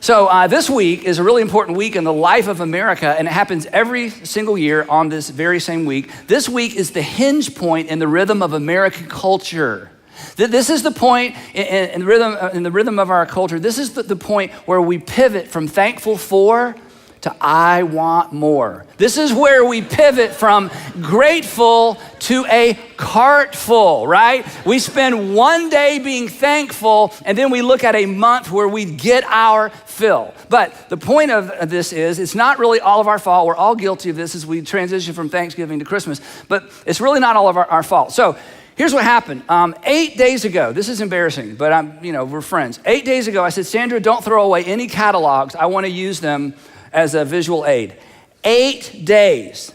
So this week is a really important week in the life of America, and it happens every single year on this very same week. This week is the hinge point in the rhythm of American culture. This is the point in the rhythm of our culture. This is the point where we pivot from thankful for to I want more. This is where we pivot from grateful to a cart full, right? We spend one day being thankful, and then we look at a month where we get our fill. But the point of this is, it's not really all of our fault. We're all guilty of this as we transition from Thanksgiving to Christmas, but it's really not all of our fault. So here's what happened. 8 days ago, this is embarrassing, but we're friends. 8 days ago, I said, Sandra, don't throw away any catalogs. I want to use them as a visual aid. 8 days.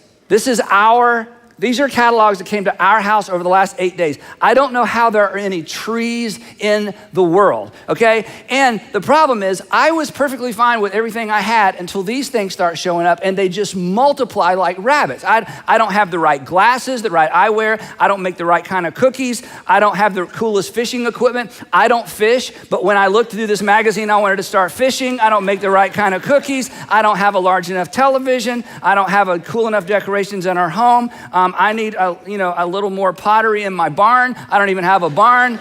These are catalogs that came to our house over the last 8 days. I don't know how there are any trees in the world, okay? And the problem is, I was perfectly fine with everything I had until these things start showing up, and they just multiply like rabbits. I don't have the right glasses, the right eyewear. I don't make the right kind of cookies. I don't have the coolest fishing equipment. I don't fish, but when I looked through this magazine, I wanted to start fishing. I don't make the right kind of cookies. I don't have a large enough television. I don't have a cool enough decorations in our home. I need a little more pottery in my barn. I don't even have a barn,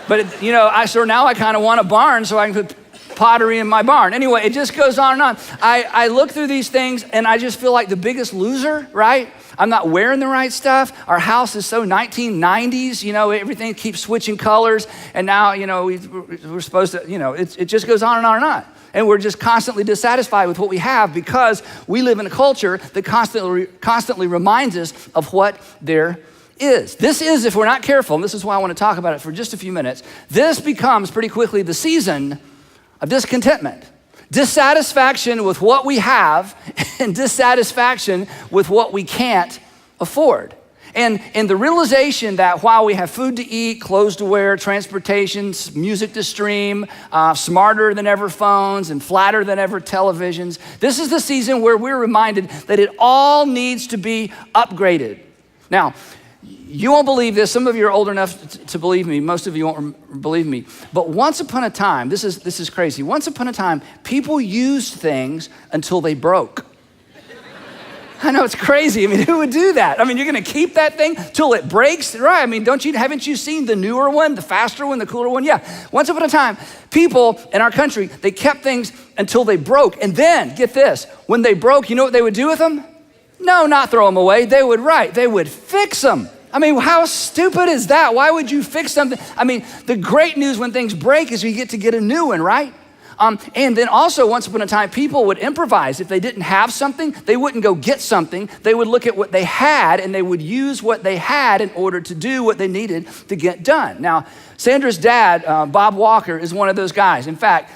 but now I kind of want a barn so I can put pottery in my barn. Anyway, it just goes on and on. I look through these things and I just feel like the biggest loser, right? I'm not wearing the right stuff. Our house is so 1990s, everything keeps switching colors, and now, we're supposed to, it just goes on and on and on. And we're just constantly dissatisfied with what we have because we live in a culture that constantly reminds us of what there is. This is, if we're not careful, and this is why I want to talk about it for just a few minutes, this becomes pretty quickly the season of discontentment. Dissatisfaction with what we have and dissatisfaction with what we can't afford. And the realization that while we have food to eat, clothes to wear, transportation, music to stream, smarter than ever phones and flatter than ever televisions, this is the season where we're reminded that it all needs to be upgraded. Now, you won't believe this. Some of you are old enough to believe me. Most of you won't believe me. But once upon a time, this is crazy. Once upon a time, people used things until they broke. I know, it's crazy. Who would do that? You're gonna keep that thing till it breaks, right? Haven't you seen the newer one, the faster one, the cooler one? Yeah. Once upon a time, people in our country, they kept things until they broke. And then, get this, when they broke, you know what they would do with them? No, not throw them away. They would fix them. How stupid is that? Why would you fix something? The great news when things break is you get to get a new one, right? And then also, once upon a time, people would improvise. If they didn't have something, they wouldn't go get something. They would look at what they had, and they would use what they had in order to do what they needed to get done. Now, Sandra's dad, Bob Walker, is one of those guys. In fact,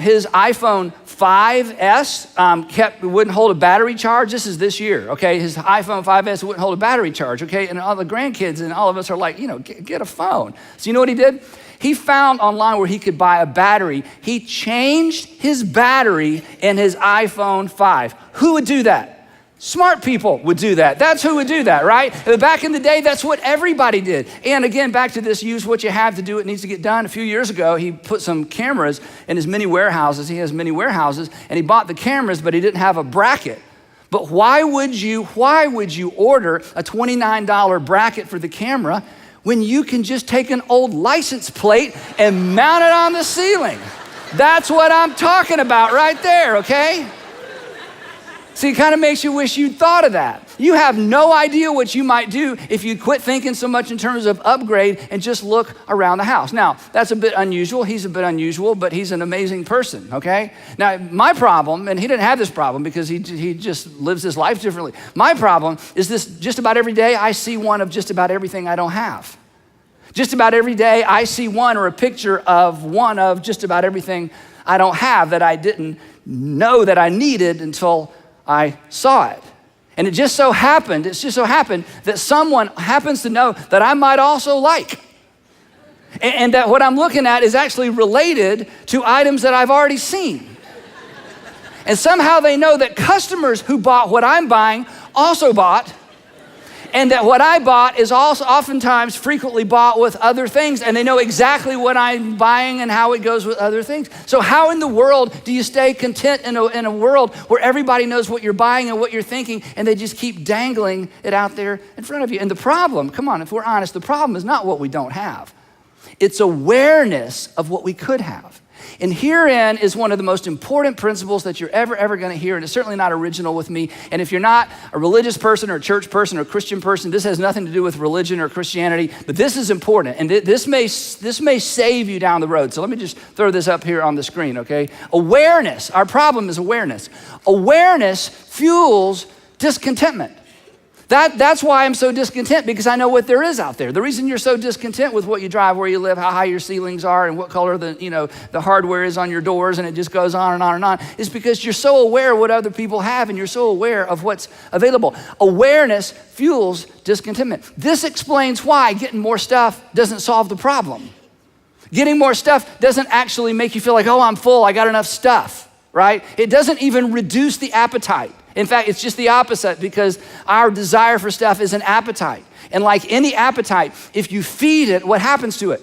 his iPhone 5S wouldn't hold a battery charge. This year, okay? His iPhone 5S wouldn't hold a battery charge, okay? And all the grandkids and all of us are like, get a phone. So you know what he did? He found online where he could buy a battery. He changed his battery in his iPhone 5. Who would do that? Smart people would do that. That's who would do that, right? Back in the day, that's what everybody did. And again, back to this, use what you have to do what needs to get done. A few years ago, he put some cameras in his mini warehouses. He has many warehouses, and he bought the cameras, but he didn't have a bracket. But why would you order a $29 bracket for the camera when you can just take an old license plate and mount it on the ceiling? That's what I'm talking about right there, okay? See, it kind of makes you wish you'd thought of that. You have no idea what you might do if you quit thinking so much in terms of upgrade and just look around the house. Now, that's a bit unusual. He's a bit unusual, but he's an amazing person, okay? Now, my problem, and he didn't have this problem because he just lives his life differently. My problem is this: just about every day I see one of just about everything I don't have. Just about every day I see one or a picture of one of just about everything I don't have that I didn't know that I needed until I saw it. And it just so happened that someone happens to know that I might also like. And that what I'm looking at is actually related to items that I've already seen. And somehow they know that customers who bought what I'm buying also bought. And that what I bought is also oftentimes frequently bought with other things, and they know exactly what I'm buying and how it goes with other things. So how in the world do you stay content in a world where everybody knows what you're buying and what you're thinking, and they just keep dangling it out there in front of you? And the problem, come on, if we're honest, the problem is not what we don't have. It's awareness of what we could have. And herein is one of the most important principles that you're ever going to hear, and it's certainly not original with me. And if you're not a religious person or a church person or a Christian person, this has nothing to do with religion or Christianity, but this is important, and this may save you down the road. So let me just throw this up here on the screen, okay? Awareness, our problem is awareness. Awareness fuels discontentment. That's why I'm so discontent, because I know what there is out there. The reason you're so discontent with what you drive, where you live, how high your ceilings are, and what color the hardware is on your doors, and it just goes on and on and on, is because you're so aware of what other people have, and you're so aware of what's available. Awareness fuels discontentment. This explains why getting more stuff doesn't solve the problem. Getting more stuff doesn't actually make you feel like, oh, I'm full, I got enough stuff, right? It doesn't even reduce the appetite. In fact, it's just the opposite, because our desire for stuff is an appetite. And like any appetite, if you feed it, what happens to it?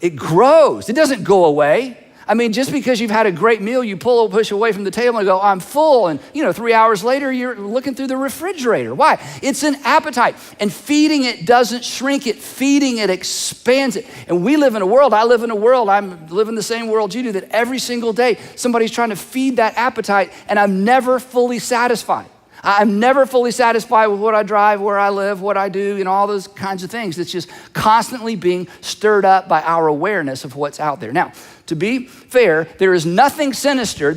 It grows. It doesn't go away. I mean, just because you've had a great meal, you push away from the table and go, I'm full. And 3 hours later, you're looking through the refrigerator. Why? It's an appetite. And feeding it doesn't shrink it. Feeding it expands it. And we live in a world, I live in a world, I'm living the same world you do, that every single day, somebody's trying to feed that appetite, and I'm never fully satisfied. I'm never fully satisfied with what I drive, where I live, what I do, all those kinds of things. It's just constantly being stirred up by our awareness of what's out there. Now, to be fair, there's nothing sinister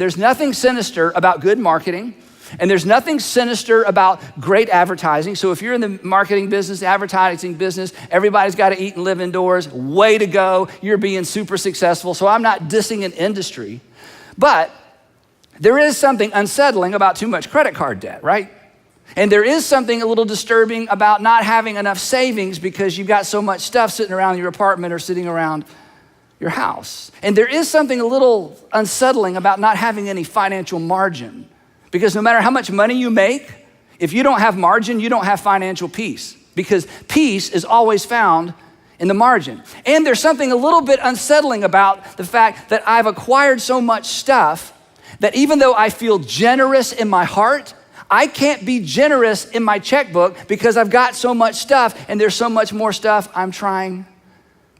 about good marketing, and there's nothing sinister about great advertising. So if you're in the marketing business, advertising business, everybody's got to eat and live indoors. Way to go. You're being super successful. So I'm not dissing an industry, but there is something unsettling about too much credit card debt, right? And there is something a little disturbing about not having enough savings because you've got so much stuff sitting around your apartment or sitting around your house. And there is something a little unsettling about not having any financial margin, because no matter how much money you make, if you don't have margin, you don't have financial peace, because peace is always found in the margin. And there's something a little bit unsettling about the fact that I've acquired so much stuff that even though I feel generous in my heart, I can't be generous in my checkbook because I've got so much stuff, and there's so much more stuff I'm trying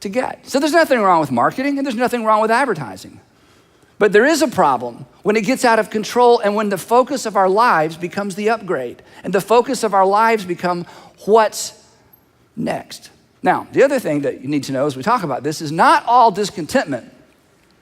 to get. So there's nothing wrong with marketing, and there's nothing wrong with advertising. But there is a problem when it gets out of control, and when the focus of our lives becomes the upgrade, and the focus of our lives become what's next. Now, the other thing that you need to know as we talk about this is not all discontentment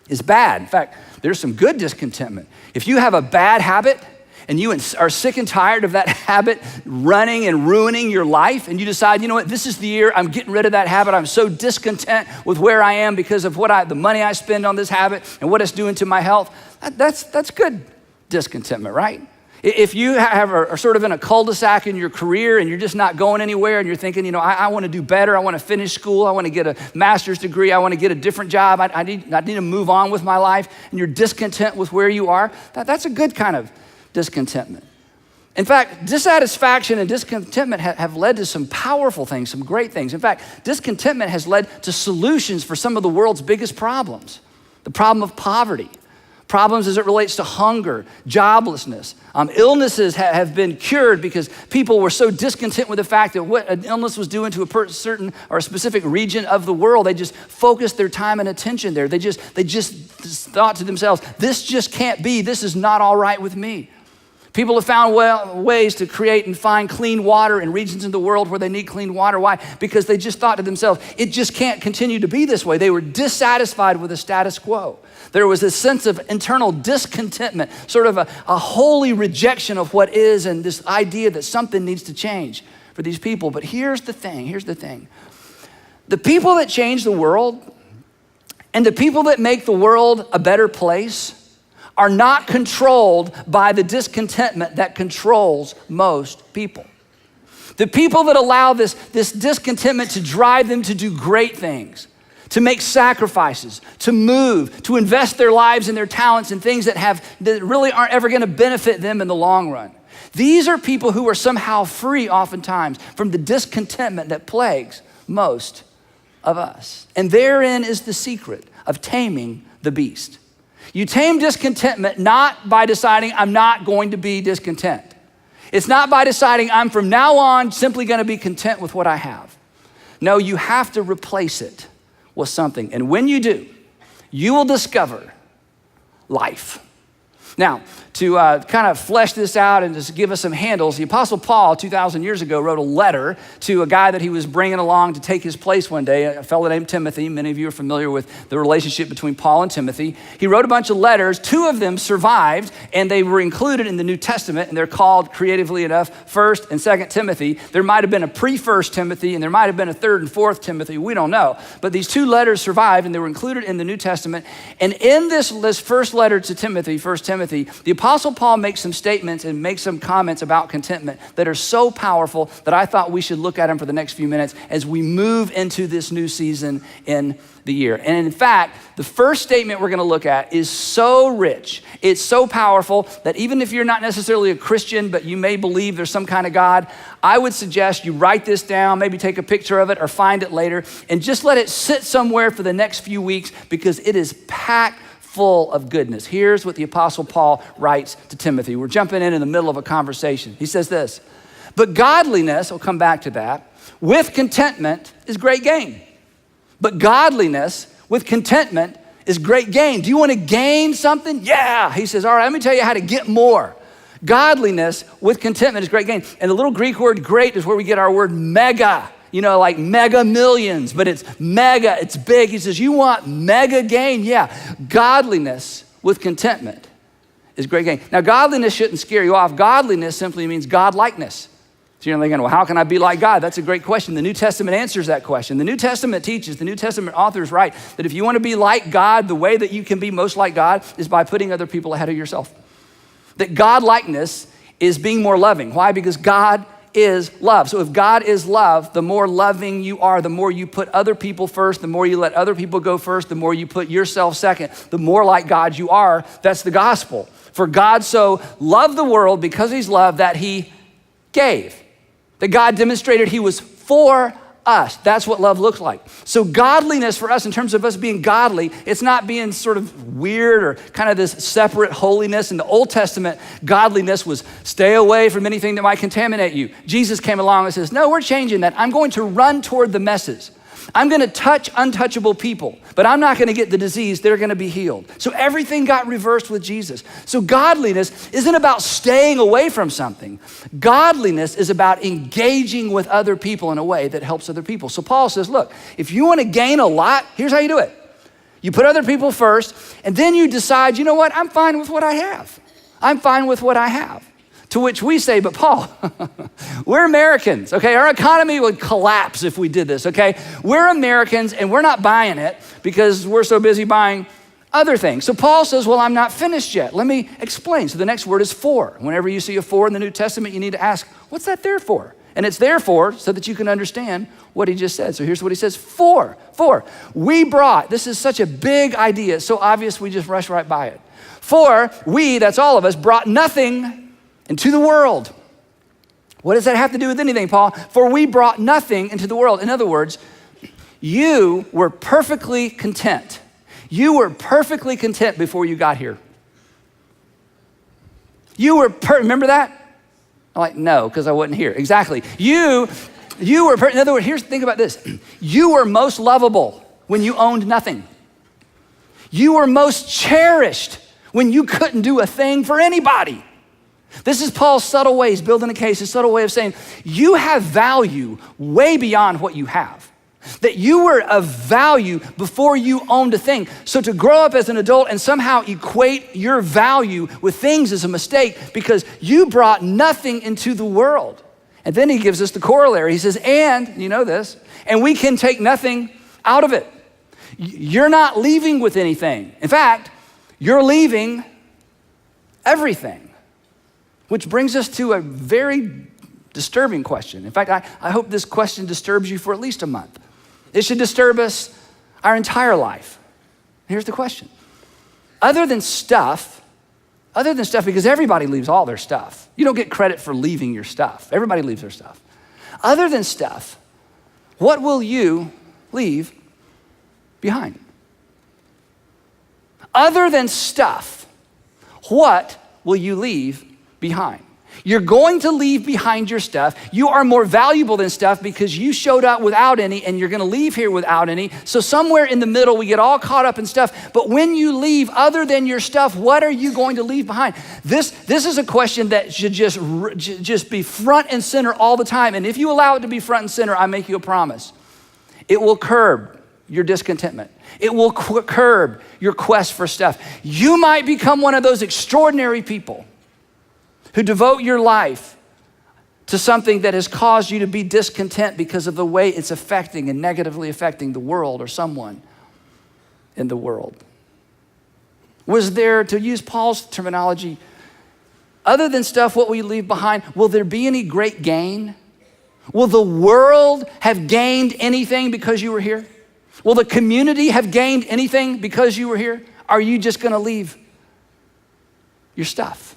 is bad. In fact, there's some good discontentment. If you have a bad habit and you are sick and tired of that habit running and ruining your life, and you decide, you know what, this is the year I'm getting rid of that habit. I'm so discontent with where I am because of the money I spend on this habit and what it's doing to my health. That's good discontentment, right? If you are sort of in a cul-de-sac in your career and you're just not going anywhere, and you're thinking, I want to do better. I want to finish school. I want to get a master's degree. I want to get a different job. I need to move on with my life, and you're discontent with where you are. That's a good kind of discontentment. In fact, dissatisfaction and discontentment have led to some powerful things, some great things. In fact, discontentment has led to solutions for some of the world's biggest problems. The problem of poverty, problems as it relates to hunger, joblessness. Illnesses have been cured because people were so discontent with the fact that what an illness was doing to a certain or a specific region of the world, they just focused their time and attention there. They just thought to themselves, this just can't be, this is not all right with me. People have found ways to create and find clean water in regions of the world where they need clean water. Why? Because they just thought to themselves, it just can't continue to be this way. They were dissatisfied with the status quo. There was this sense of internal discontentment, sort of a holy rejection of what is, and this idea that something needs to change for these people. But here's the thing. The people that change the world and the people that make the world a better place are not controlled by the discontentment that controls most people. The people that allow this discontentment to drive them to do great things, to make sacrifices, to move, to invest their lives and their talents in things that really aren't ever gonna benefit them in the long run. These are people who are somehow free oftentimes from the discontentment that plagues most of us. And therein is the secret of taming the beast. You tame discontentment not by deciding I'm not going to be discontent. It's not by deciding I'm from now on simply going to be content with what I have. No, you have to replace it with something. And when you do, you will discover life. Now, to kind of flesh this out and just give us some handles, the Apostle Paul, 2,000 years ago, wrote a letter to a guy that he was bringing along to take his place one day, a fellow named Timothy. Many of you are familiar with the relationship between Paul and Timothy. He wrote a bunch of letters. 2 of them survived, and they were included in the New Testament, and they're called, creatively enough, 1st and 2nd Timothy. There might have been a pre-1st Timothy, and there might have been a 3rd and 4th Timothy. We don't know. But these 2 letters survived, and they were included in the New Testament. And in this first letter to Timothy, 1 Timothy, the Apostle Paul makes some statements and makes some comments about contentment that are so powerful that I thought we should look at them for the next few minutes as we move into this new season in the year. And in fact, the first statement we're going to look at is so rich, it's so powerful that even if you're not necessarily a Christian, but you may believe there's some kind of God, I would suggest you write this down, maybe take a picture of it or find it later, and just let it sit somewhere for the next few weeks because it is packed full of goodness. Here's what the Apostle Paul writes to Timothy. We're jumping in the middle of a conversation. He says this, but godliness, I'll come back to that, with contentment is great gain. But godliness with contentment is great gain. Do you want to gain something? Yeah. He says, all right, let me tell you how to get more. Godliness with contentment is great gain. And the little Greek word great is where we get our word mega. You know, like mega millions, but it's mega, it's big. He says, you want mega gain? Yeah. Godliness with contentment is great gain. Now, godliness shouldn't scare you off. Godliness simply means God-likeness. So you're thinking, well, how can I be like God? That's a great question. The New Testament answers that question. The New Testament teaches, the New Testament authors write that if you want to be like God, the way that you can be most like God is by putting other people ahead of yourself. That God-likeness is being more loving. Why? Because God is love. So if God is love, the more loving you are, the more you put other people first, the more you let other people go first, the more you put yourself second, the more like God you are. That's the gospel. For God so loved the world because he's loved that he gave. That God demonstrated he was for us. That's what love looks like. So godliness for us, in terms of us being godly, it's not being sort of weird or kind of this separate holiness. In the Old Testament, godliness was stay away from anything that might contaminate you. Jesus came along and says, no, we're changing that. I'm going to run toward the messes. I'm going to touch untouchable people, but I'm not going to get the disease. They're going to be healed. So everything got reversed with Jesus. So godliness isn't about staying away from something. Godliness is about engaging with other people in a way that helps other people. So Paul says, look, if you want to gain a lot, here's how you do it. You put other people first, and then you decide, you know what? I'm fine with what I have. I'm fine with what I have. To which we say, but Paul, we're Americans, okay? Our economy would collapse if we did this, okay? We're Americans and we're not buying it because we're so busy buying other things. So Paul says, well, I'm not finished yet. Let me explain. So the next word is for. Whenever you see a for in the New Testament, you need to ask, what's that there for? And it's there for so that you can understand what he just said. So here's what he says, for. We brought, this is such a big idea, it's so obvious we just rush right by it. For we, that's all of us, brought nothing into the world. What does that have to do with anything, Paul? For we brought nothing into the world. In other words, you were perfectly content. You were perfectly content before you got here. You were, remember that? I'm like, no, because I wasn't here. Exactly. You were, in other words, think about this. You were most lovable when you owned nothing. You were most cherished when you couldn't do a thing for anybody. This is Paul's subtle way. He's building a case, his subtle way of saying, you have value way beyond what you have. That you were of value before you owned a thing. So to grow up as an adult and somehow equate your value with things is a mistake because you brought nothing into the world. And then he gives us the corollary. He says, and, you know this, and we can take nothing out of it. You're not leaving with anything. In fact, you're leaving everything. Which brings us to a very disturbing question. In fact, I hope this question disturbs you for at least a month. It should disturb us our entire life. Here's the question. Other than stuff, Other than stuff, because everybody leaves all their stuff. You don't get credit for leaving your stuff. Everybody leaves their stuff. Other than stuff, what will you leave behind? Other than stuff, what will you leave behind? You're going to leave behind your stuff. You are more valuable than stuff because you showed up without any and you're going to leave here without any. So somewhere in the middle, we get all caught up in stuff. But when you leave, other than your stuff, what are you going to leave behind? This is a question that should just be front and center all the time. And if you allow it to be front and center, I make you a promise. It will curb your discontentment. It will curb your quest for stuff. You might become one of those extraordinary people who devote your life to something that has caused you to be discontent because of the way it's affecting and negatively affecting the world or someone in the world. Was there, to use Paul's terminology, other than stuff, what will you leave behind? Will there be any great gain? Will the world have gained anything because you were here? Will the community have gained anything because you were here? Are you just gonna leave your stuff?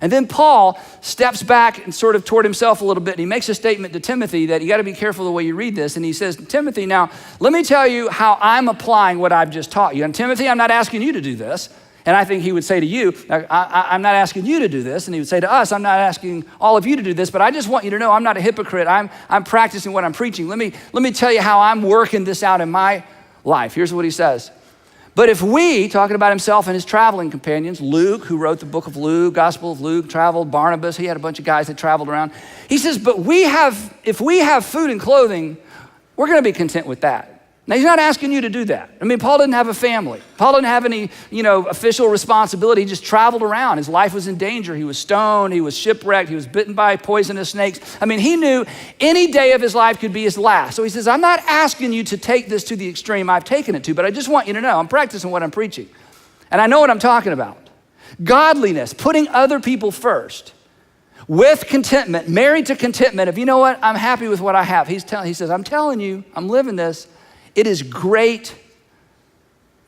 And then Paul steps back and sort of toward himself a little bit, and he makes a statement to Timothy that you gotta be careful the way you read this. And he says, Timothy, now, let me tell you how I'm applying what I've just taught you. And Timothy, I'm not asking you to do this. And I think he would say to you, I'm not asking you to do this. And he would say to us, I'm not asking all of you to do this, but I just want you to know I'm not a hypocrite. I'm practicing what I'm preaching. Let me tell you how I'm working this out in my life. Here's what he says. But if we, talking about himself and his traveling companions, Luke, who wrote the book of Luke, Gospel of Luke, traveled, Barnabas, he had a bunch of guys that traveled around. He says, but if we have food and clothing, we're gonna be content with that. Now, he's not asking you to do that. I mean, Paul didn't have a family. Paul didn't have any, official responsibility. He just traveled around. His life was in danger. He was stoned. He was shipwrecked. He was bitten by poisonous snakes. I mean, he knew any day of his life could be his last. So he says, I'm not asking you to take this to the extreme I've taken it to, but I just want you to know I'm practicing what I'm preaching. And I know what I'm talking about. Godliness, putting other people first, with contentment, married to contentment of, you know what, I'm happy with what I have. He says, I'm telling you, I'm living this. It is great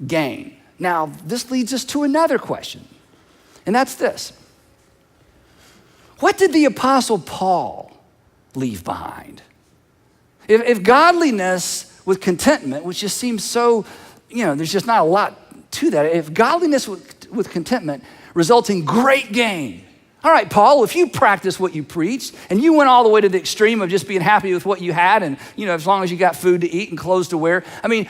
gain. Now, this leads us to another question, and that's this. What did the Apostle Paul leave behind? If godliness with contentment, which just seems so, there's just not a lot to that. If godliness with contentment results in great gain, all right, Paul, if you practice what you preached and you went all the way to the extreme of just being happy with what you had and, as long as you got food to eat and clothes to wear, I mean,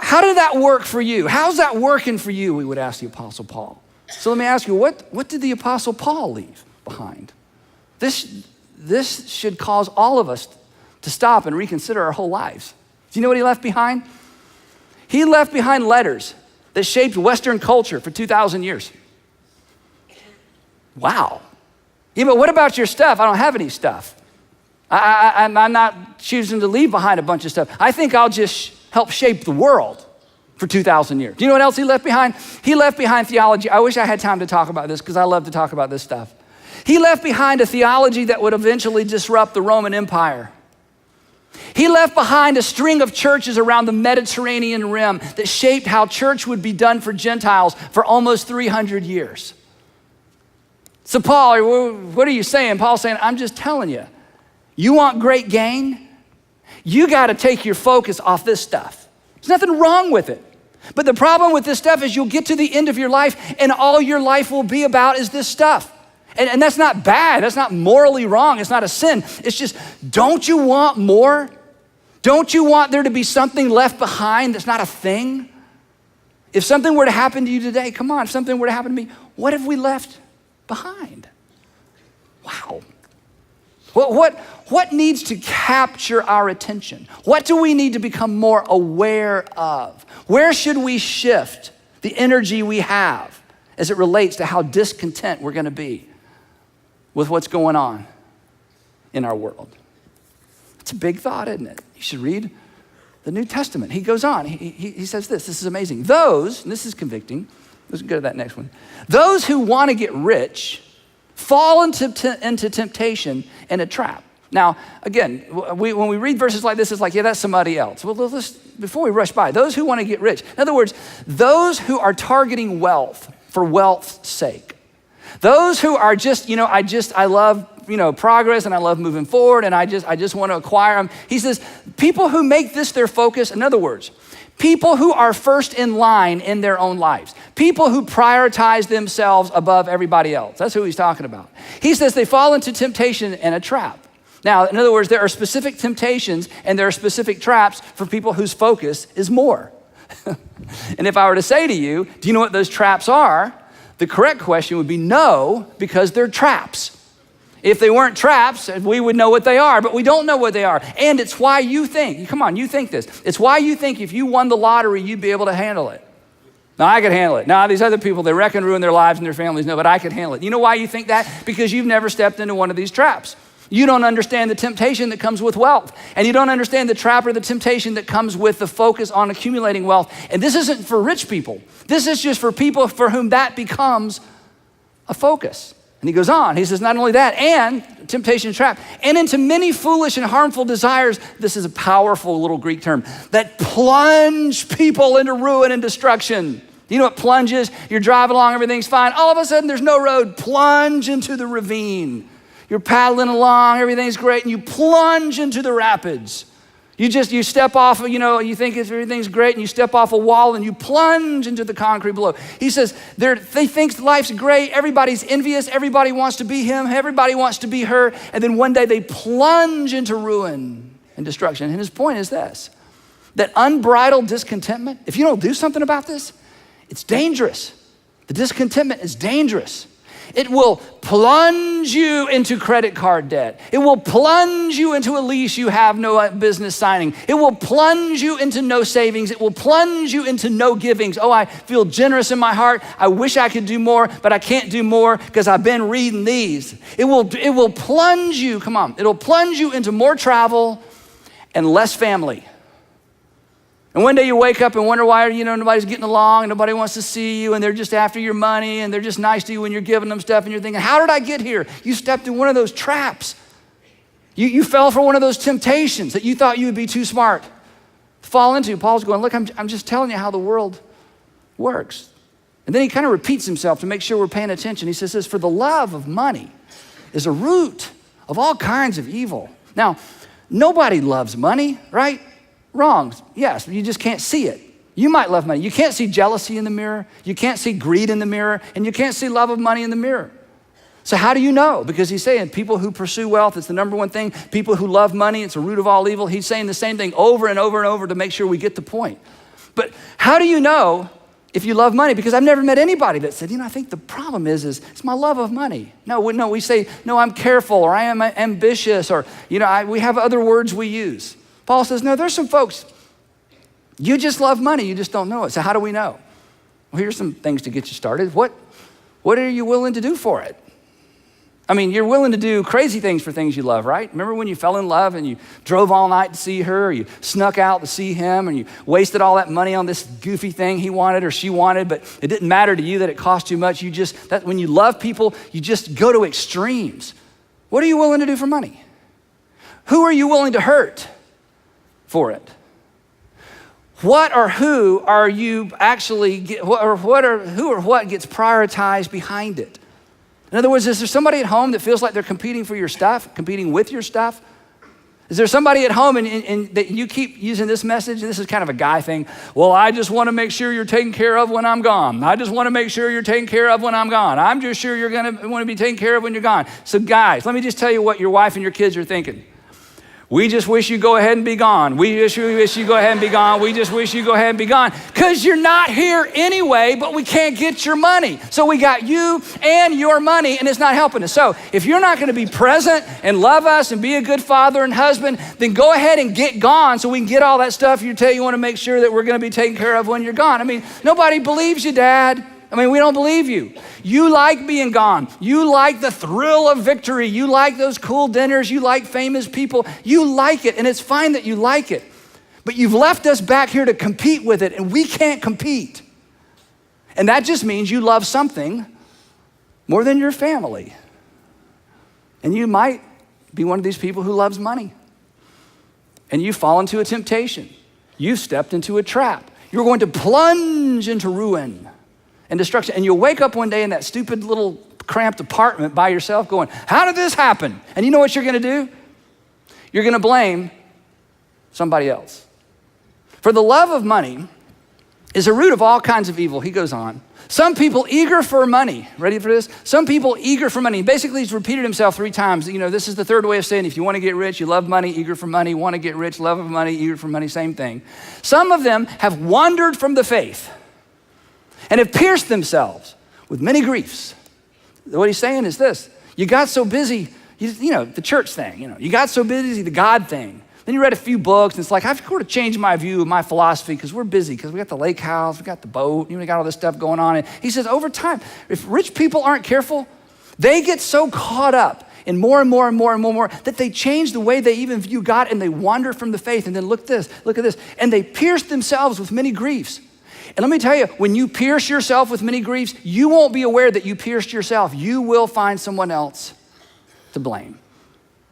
how did that work for you? How's that working for you? We would ask the Apostle Paul. So let me ask you, what did the Apostle Paul leave behind? This should cause all of us to stop and reconsider our whole lives. Do you know what he left behind? He left behind letters that shaped Western culture for 2,000 years. Wow. Yeah, but what about your stuff? I don't have any stuff. I'm not choosing to leave behind a bunch of stuff. I think I'll just help shape the world for 2,000 years. Do you know what else he left behind? He left behind theology. I wish I had time to talk about this because I love to talk about this stuff. He left behind a theology that would eventually disrupt the Roman Empire. He left behind a string of churches around the Mediterranean rim that shaped how church would be done for Gentiles for almost 300 years. So Paul, what are you saying? Paul's saying, I'm just telling you, you want great gain? You got to take your focus off this stuff. There's nothing wrong with it. But the problem with this stuff is you'll get to the end of your life and all your life will be about is this stuff. And that's not bad. That's not morally wrong. It's not a sin. It's just, don't you want more? Don't you want there to be something left behind that's not a thing? If something were to happen to you today, come on, if something were to happen to me, what have we left behind? Wow. What needs to capture our attention? What do we need to become more aware of? Where should we shift the energy we have as it relates to how discontent we're going to be with what's going on in our world? It's a big thought, isn't it? You should read the New Testament. He goes on, he says this is amazing. Those, and this is convicting, let's go to that next one. Those who want to get rich fall into temptation and a trap. Now, again, when we read verses like this, it's like, yeah, that's somebody else. Well, before we rush by, those who want to get rich. In other words, those who are targeting wealth for wealth's sake. Those who are just, I love, progress and I love moving forward and I just want to acquire them. He says, people who make this their focus, in other words, people who are first in line in their own lives, people who prioritize themselves above everybody else. That's who he's talking about. He says they fall into temptation and a trap. Now, in other words, there are specific temptations and there are specific traps for people whose focus is more. And if I were to say to you, do you know what those traps are? The correct question would be no, because they're traps. If they weren't traps, we would know what they are, but we don't know what they are. And it's why you think, come on, you think this. It's why you think if you won the lottery, you'd be able to handle it. Now, I could handle it. Now, these other people, they wreck and ruin their lives and their families, no, but I could handle it. You know why you think that? Because you've never stepped into one of these traps. You don't understand the temptation that comes with wealth. And you don't understand the trap or the temptation that comes with the focus on accumulating wealth. And this isn't for rich people. This is just for people for whom that becomes a focus. And he goes on, he says, not only that, and temptation and trap, and into many foolish and harmful desires, this is a powerful little Greek term, that plunge people into ruin and destruction. You know what plunge is? You're driving along, everything's fine. All of a sudden, there's no road. Plunge into the ravine. You're paddling along, everything's great, and you plunge into the rapids. You step off, you think everything's great, and you step off a wall and you plunge into the concrete below. He says, they think life's great, everybody's envious, everybody wants to be him, everybody wants to be her, and then one day they plunge into ruin and destruction. And his point is this, that unbridled discontentment, if you don't do something about this, it's dangerous. The discontentment is dangerous. It will plunge you into credit card debt. It will plunge you into a lease you have no business signing. It will plunge you into no savings. It will plunge you into no givings. Oh, I feel generous in my heart. I wish I could do more, but I can't do more because I've been reading these. It will plunge you, come on, it'll plunge you into more travel and less family. And one day you wake up and wonder why, nobody's getting along and nobody wants to see you and they're just after your money and they're just nice to you when you're giving them stuff and you're thinking, how did I get here? You stepped in one of those traps. You fell for one of those temptations that you thought you would be too smart to fall into. Paul's going, look, I'm just telling you how the world works. And then he kind of repeats himself to make sure we're paying attention. He says this, for the love of money is a root of all kinds of evil. Now, nobody loves money, right? Wrong, yes, you just can't see it. You might love money. You can't see jealousy in the mirror. You can't see greed in the mirror, and you can't see love of money in the mirror. So how do you know? Because he's saying people who pursue wealth, it's the number one thing. People who love money, it's the root of all evil. He's saying the same thing over and over and over to make sure we get the point. But how do you know if you love money? Because I've never met anybody that said, I think the problem is it's my love of money. No, we say, no, I'm careful, or I am ambitious, or, we have other words we use. Paul says, no, there's some folks, you just love money, you just don't know it. So how do we know? Well, here's some things to get you started. What are you willing to do for it? I mean, you're willing to do crazy things for things you love, right? Remember when you fell in love and you drove all night to see her, or you snuck out to see him, and you wasted all that money on this goofy thing he wanted or she wanted, but it didn't matter to you that it cost too much. When you love people, you just go to extremes. What are you willing to do for money? Who are you willing to hurt for it? What or who are you actually, who or what gets prioritized behind it? In other words, is there somebody at home that feels like they're competing for your stuff, competing with your stuff? Is there somebody at home and that you keep using this message? This is kind of a guy thing. Well, I just want to make sure you're taken care of when I'm gone. I just want to make sure you're taken care of when I'm gone. I'm just sure you're going to want to be taken care of when you're gone. So guys, let me just tell you what your wife and your kids are thinking. We just wish you go ahead and be gone. We just wish you go ahead and be gone. We just wish you go ahead and be gone. Because you're not here anyway, but we can't get your money. So we got you and your money, and it's not helping us. So if you're not going to be present and love us and be a good father and husband, then go ahead and get gone so we can get all that stuff you want to make sure that we're going to be taken care of when you're gone. I mean, nobody believes you, Dad. We don't believe you. You like being gone. You like the thrill of victory. You like those cool dinners. You like famous people. You like it, and it's fine that you like it. But you've left us back here to compete with it, and we can't compete. And that just means you love something more than your family. And you might be one of these people who loves money. And you fall into a temptation. You've stepped into a trap. You're going to plunge into ruin and destruction. And you'll wake up one day in that stupid little cramped apartment by yourself going, how did this happen? And you know what you're gonna do? You're gonna blame somebody else. For the love of money is a root of all kinds of evil, he goes on. Some people eager for money, ready for this? Some people eager for money. Basically, he's repeated himself 3 times. You know, this is the third way of saying if you wanna get rich, you love money, eager for money, wanna get rich, love of money, eager for money, same thing. Some of them have wandered from the faith and have pierced themselves with many griefs. What he's saying is this: you got so busy, you know, the church thing, you know, you got so busy, the God thing. Then you read a few books, and it's like, I've sort of changed my view of my philosophy because we're busy, because we got the lake house, we got the boat, you know, we got all this stuff going on. And he says, over time, if rich people aren't careful, they get so caught up in more and more and more and more and more that they change the way they even view God, and they wander from the faith. And then look at this, and they pierce themselves with many griefs. And let me tell you, when you pierce yourself with many griefs, you won't be aware that you pierced yourself. You will find someone else to blame.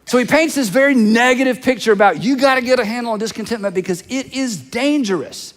So he paints this very negative picture about you got to get a handle on discontentment because it is dangerous.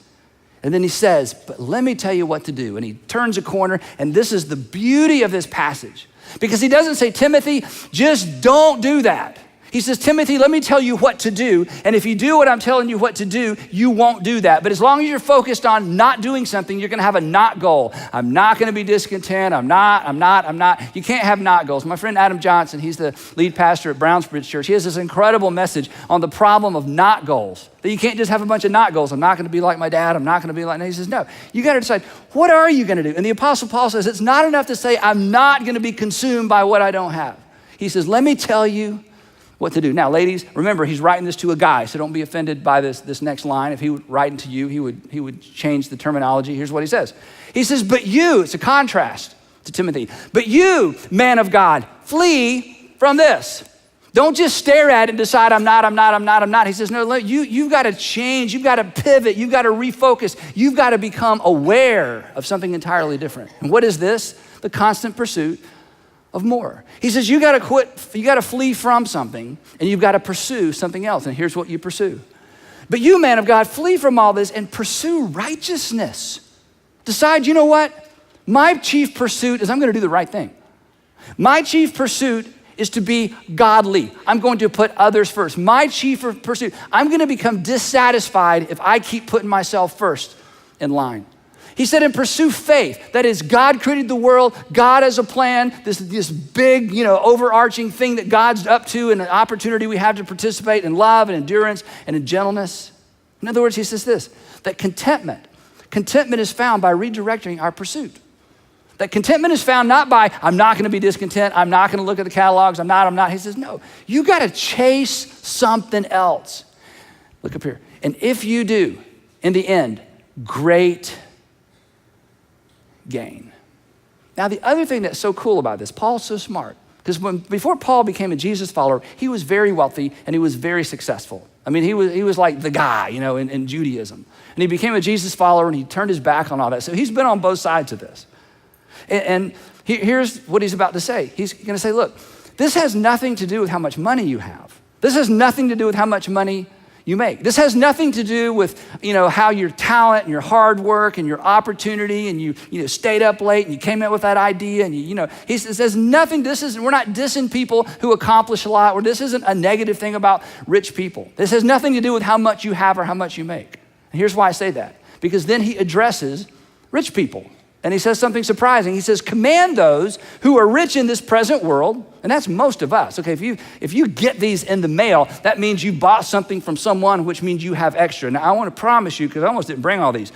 And then he says, but let me tell you what to do. And he turns a corner, and this is the beauty of this passage. Because he doesn't say, Timothy, just don't do that. He says, Timothy, let me tell you what to do. And if you do what I'm telling you what to do, you won't do that. But as long as you're focused on not doing something, you're gonna have a not goal. I'm not gonna be discontent. I'm not. You can't have not goals. My friend Adam Johnson, he's the lead pastor at Brownsbridge Church. He has this incredible message on the problem of not goals. That you can't just have a bunch of not goals. I'm not gonna be like my dad. I'm not gonna be like, no. He says, no, you gotta decide, what are you gonna do? And the Apostle Paul says, it's not enough to say, I'm not gonna be consumed by what I don't have. He says, let me tell you what to do. Now, ladies, remember, he's writing this to a guy, so don't be offended by this next line. If he would write to you, he would change the terminology. Here's what he says. He says, but you, it's a contrast to Timothy, but you, man of God, flee from this. Don't just stare at it and decide I'm not. He says, no, you've got to change. You've got to pivot. You've got to refocus. You've got to become aware of something entirely different. And what is this? The constant pursuit of more. He says, you gotta quit, you gotta flee from something, and you've gotta pursue something else, and here's what you pursue. But you, man of God, flee from all this and pursue righteousness. Decide, you know what? My chief pursuit is I'm gonna do the right thing. My chief pursuit is to be godly. I'm going to put others first. My chief pursuit, I'm gonna become dissatisfied if I keep putting myself first in line. He said, and pursue faith. That is, God created the world. God has a plan, this big, overarching thing that God's up to, and an opportunity we have to participate in love and endurance and in gentleness. In other words, he says this, that contentment is found by redirecting our pursuit. That contentment is found not by, I'm not gonna be discontent, I'm not gonna look at the catalogs, I'm not. He says, no, you gotta chase something else. Look up here. And if you do, in the end, great gain. Now, the other thing that's so cool about this, Paul's so smart, because before Paul became a Jesus follower, he was very wealthy and he was very successful. I mean, he was like the guy, in Judaism. And he became a Jesus follower and he turned his back on all that. So he's been on both sides of this. And here's what he's about to say. He's gonna say, look, this has nothing to do with how much money you have. This has nothing to do with how much money you make. This has nothing to do with, how your talent and your hard work and your opportunity and you stayed up late and you came up with that idea and he says nothing, we're not dissing people who accomplish a lot, or this isn't a negative thing about rich people. This has nothing to do with how much you have or how much you make. And here's why I say that, because then he addresses rich people. And he says something surprising. He says, command those who are rich in this present world, and that's most of us. Okay, if you get these in the mail, that means you bought something from someone, which means you have extra. Now, I want to promise you, because I almost didn't bring all these,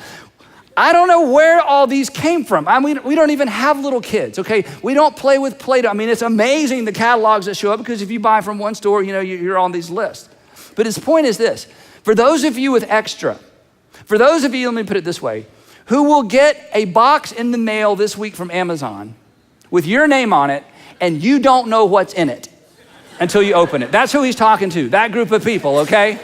I don't know where all these came from. I mean, we don't even have little kids, okay? We don't play with Play-Doh. I mean, it's amazing the catalogs that show up, because if you buy from one store, you're on these lists. But his point is this, for those of you with extra, for those of you, let me put it this way, who will get a box in the mail this week from Amazon with your name on it, and you don't know what's in it until you open it. That's who he's talking to, that group of people, okay?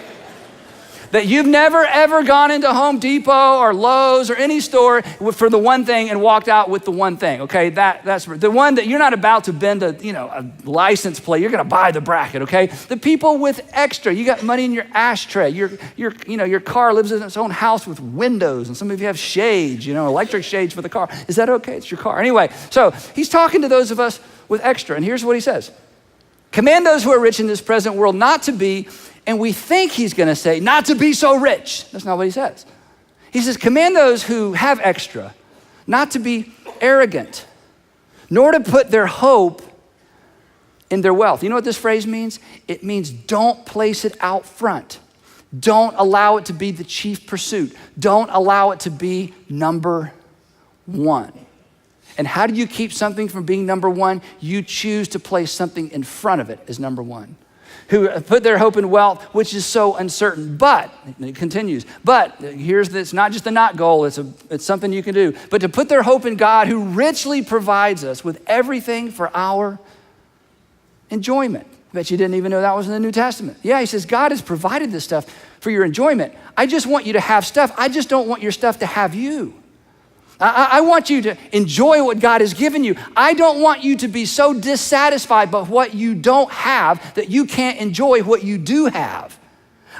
that you've never ever gone into Home Depot or Lowe's or any store for the one thing and walked out with the one thing, okay? That's the one that you're not about to bend a license plate. You're gonna buy the bracket, okay? The people with extra, you got money in your ashtray. Your car lives in its own house with windows, and some of you have shades, electric shades for the car. Is that okay? It's your car. Anyway, so he's talking to those of us with extra, and here's what he says. Command those who are rich in this present world not to be, and we think he's gonna say, not to be so rich. That's not what he says. He says, command those who have extra not to be arrogant, nor to put their hope in their wealth. You know what this phrase means? It means don't place it out front. Don't allow it to be the chief pursuit. Don't allow it to be number one. And how do you keep something from being number one? You choose to place something in front of it as number one. Who put their hope in wealth, which is so uncertain. But, and it continues, but it's not just a not goal, it's something you can do. But to put their hope in God, who richly provides us with everything for our enjoyment. I bet you didn't even know that was in the New Testament. Yeah, he says, God has provided this stuff for your enjoyment. I just want you to have stuff. I just don't want your stuff to have you. I want you to enjoy what God has given you. I don't want you to be so dissatisfied by what you don't have that you can't enjoy what you do have.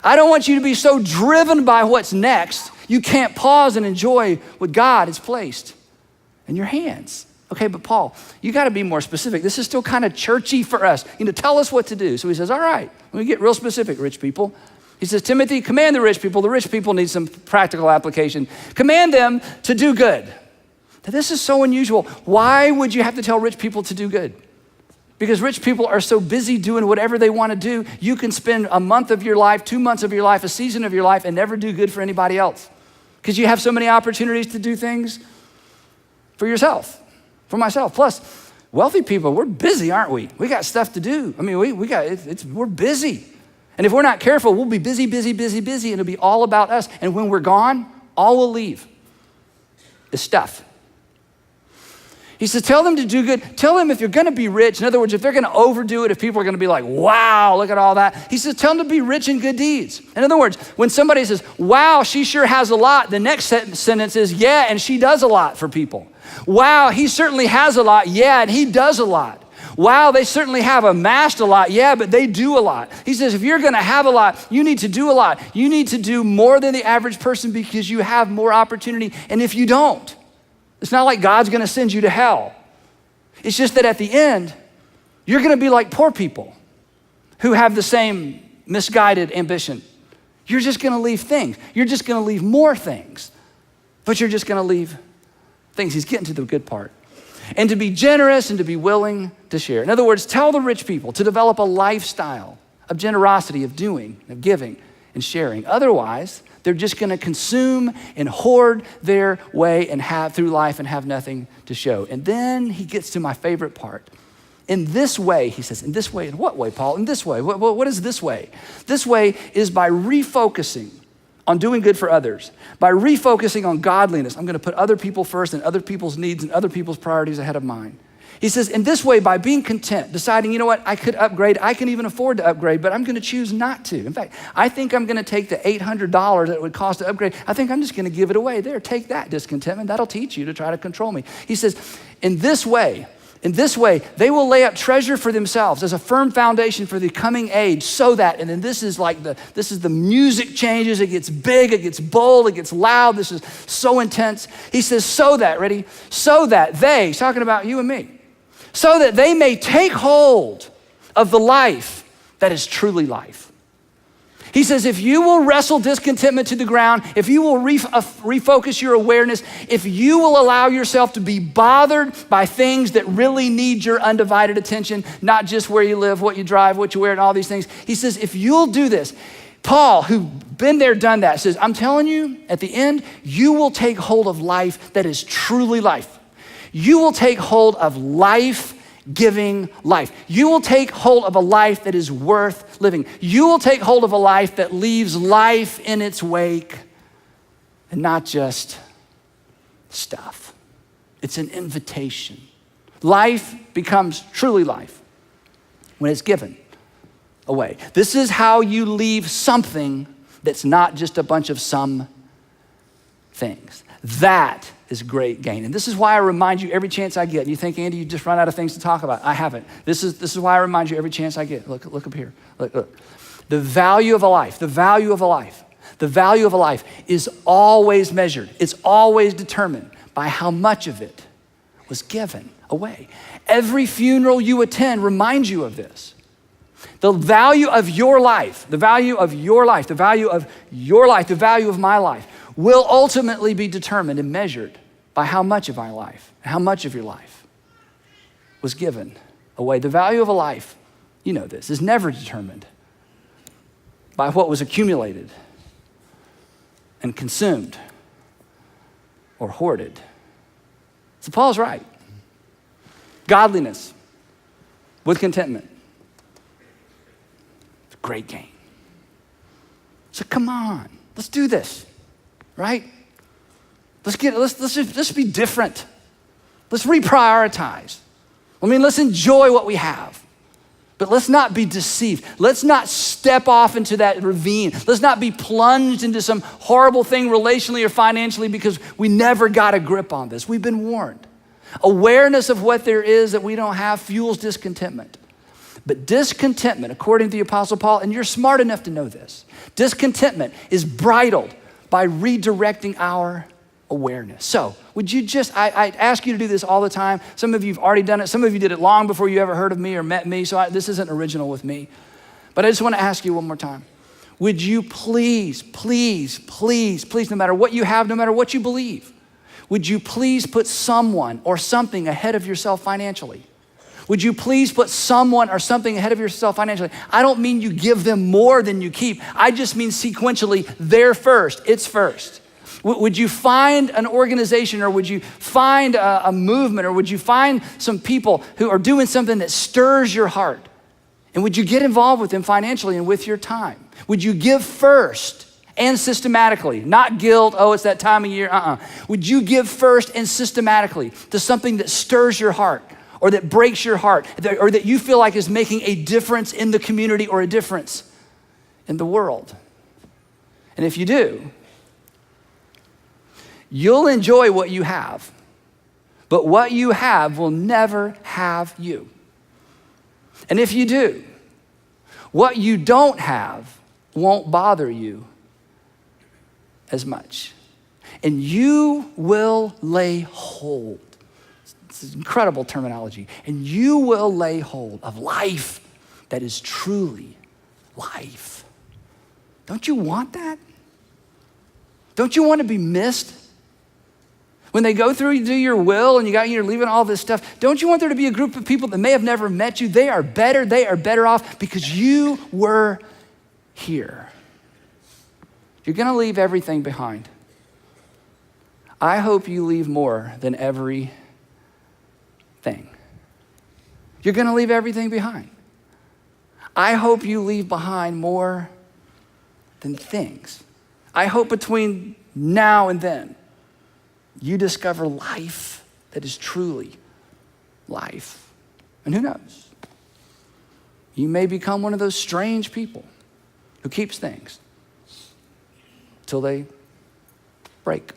I don't want you to be so driven by what's next, you can't pause and enjoy what God has placed in your hands. Okay, but Paul, you gotta be more specific. This is still kind of churchy for us. Tell us what to do. So he says, all right, let me get real specific, rich people. He says, Timothy, command the rich people. The rich people need some practical application. Command them to do good. Now, this is so unusual. Why would you have to tell rich people to do good? Because rich people are so busy doing whatever they want to do, you can spend a month of your life, 2 months of your life, a season of your life, and never do good for anybody else. Because you have so many opportunities to do things for yourself, for myself. Plus, wealthy people, we're busy, aren't we? We got stuff to do. I mean, we're busy. And if we're not careful, we'll be busy, and it'll be all about us. And when we're gone, all we'll leave is stuff. He says, tell them to do good. Tell them if you're gonna be rich, in other words, if they're gonna overdo it, if people are gonna be like, wow, look at all that. He says, tell them to be rich in good deeds. In other words, when somebody says, wow, she sure has a lot, the next sentence is, yeah, and she does a lot for people. Wow, he certainly has a lot, yeah, and he does a lot. Wow, they certainly have amassed a lot. Yeah, but they do a lot. He says, if you're gonna have a lot, you need to do a lot. You need to do more than the average person because you have more opportunity. And if you don't, it's not like God's gonna send you to hell. It's just that at the end, you're gonna be like poor people who have the same misguided ambition. You're just gonna leave things. You're just gonna leave more things, but you're just gonna leave things. He's getting to the good part. And to be generous and to be willing to share. In other words, tell the rich people to develop a lifestyle of generosity, of doing, of giving, and sharing. Otherwise, they're just gonna consume and hoard their way and have through life and have nothing to show. And then he gets to my favorite part. In this way, he says, in this way, in what way, Paul? In this way, what is this way? This way is by refocusing on doing good for others, by refocusing on godliness. I'm gonna put other people first and other people's needs and other people's priorities ahead of mine. He says, in this way, by being content, deciding, you know what, I could upgrade, I can even afford to upgrade, but I'm gonna choose not to. In fact, I think I'm gonna take the $800 that it would cost to upgrade, I think I'm just gonna give it away. There, take that, discontentment. That'll teach you to try to control me. He says, in this way, they will lay up treasure for themselves as a firm foundation for the coming age so that, and then this is the music changes, it gets big, it gets bold, it gets loud, this is so intense. He says, so that, ready? So that they, he's talking about you and me, so that they may take hold of the life that is truly life. He says, if you will wrestle discontentment to the ground, if you will refocus your awareness, if you will allow yourself to be bothered by things that really need your undivided attention, not just where you live, what you drive, what you wear, and all these things. He says, if you'll do this, Paul, who been there, done that, says, I'm telling you, at the end, you will take hold of life that is truly life. You will take hold of life-giving life. You will take hold of a life that is worth living. You will take hold of a life that leaves life in its wake and not just stuff. It's an invitation. Life becomes truly life when it's given away. This is how you leave something that's not just a bunch of some things. That is great gain. And this is why I remind you every chance I get. And you think, Andy, you just run out of things to talk about. I haven't. This is why I remind you every chance I get. Look up here. Look. The value of a life, the value of a life is always measured. It's always determined by how much of it was given away. Every funeral you attend reminds you of this. The value of your life, the value of your life, the value of your life, the value of my life will ultimately be determined and measured by how much of my life, how much of your life was given away. The value of a life, you know this, is never determined by what was accumulated and consumed or hoarded. So Paul's right. Godliness with contentment. It's a great gain. So come on, let's do this, right? Let's just be different. Let's reprioritize. Let's enjoy what we have. But let's not be deceived. Let's not step off into that ravine. Let's not be plunged into some horrible thing relationally or financially because we never got a grip on this. We've been warned. Awareness of what there is that we don't have fuels discontentment. But discontentment, according to the Apostle Paul, and you're smart enough to know this, discontentment is bridled by redirecting our awareness. So would you I ask you to do this all the time. Some of you have already done it. Some of you did it long before you ever heard of me or met me. So this isn't original with me. But I just want to ask you one more time. Would you please, no matter what you have, no matter what you believe, would you please put someone or something ahead of yourself financially? Would you please put someone or something ahead of yourself financially? I don't mean you give them more than you keep. I just mean sequentially, they're first, it's first. Would you find an organization, or would you find a movement, or would you find some people who are doing something that stirs your heart? And would you get involved with them financially and with your time? Would you give first and systematically? Not guilt, it's that time of year, Would you give first and systematically to something that stirs your heart, or that breaks your heart, or that you feel like is making a difference in the community or a difference in the world? And if you do, you'll enjoy what you have, but what you have will never have you. And if you do, what you don't have won't bother you as much. And you will lay hold. This is incredible terminology. And you will lay hold of life that is truly life. Don't you want that? Don't you want to be missed? When they go through, you do your will and you're leaving all this stuff, don't you want there to be a group of people that may have never met you? They are better off because you were here. You're gonna leave everything behind. I hope you leave more than everything. You're gonna leave everything behind. I hope you leave behind more than things. I hope between now and then, you discover life that is truly life. And who knows? You may become one of those strange people who keeps things till they break.